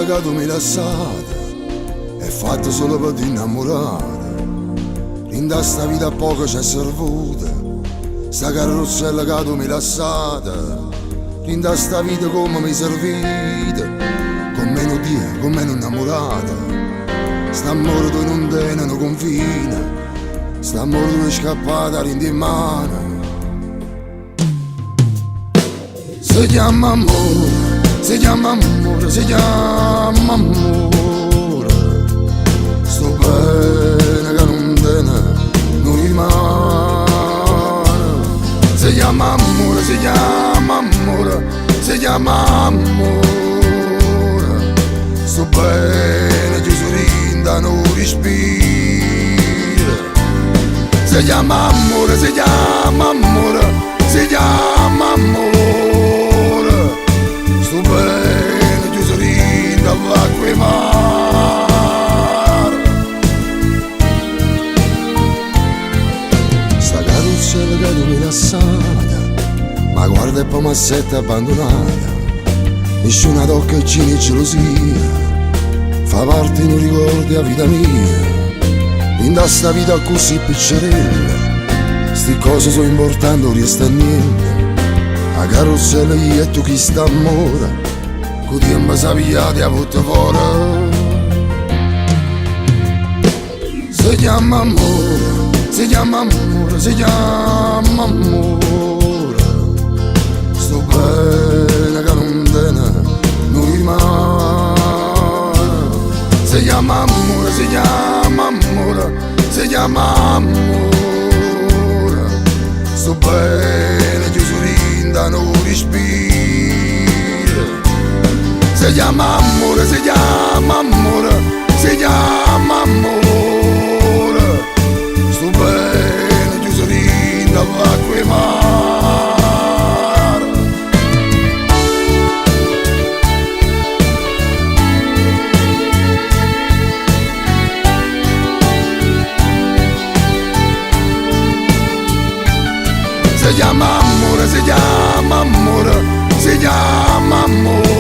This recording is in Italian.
carrozzella che tu mi lasciate è fatta solo per ti innamorare. In da sta vita poco c'è servuta, sta carrozzella che tu mi lasciate. In da sta vita come mi servite, con meno Dio, con meno innamorata. Sta amore tu non tiene no confine, sta amore tu è scappata in mano. Si chiama amore, si chiama amore, si chiama amore. Sto bene che non tiene non rimane. Si chiama amore, si chiama amore, si chiama amore. Sto bene chiuso rinda non respira. Si chiama amore, si chiama amore, si chiama amore. Sto bene chiuso rinda lacrimare. Sta carrozzella che tu mi lasciata, ma guarda e poi m'assetta abbandonata. Nessuna tocca e cine e gelosia, fa parte non ricordi la vita mia. In da sta vita così piccerella, sti cose sono importanti, non resta niente. La carrozzella io e tu chi sta amore, con tempo sapiate a volte fuori. Si chiama amore, si chiama amore, si chiama amore. Sto bene che non tiene non rimane. Si chiama amore, si chiama amore, si chiama amore. Sto bene chiuso rinda non respira. Si chiama amore, si chiama amore, si chiama amore. Sto bene chiuso rinda lacrimare. Si chiama amore, si chiama amore, si chiama amore.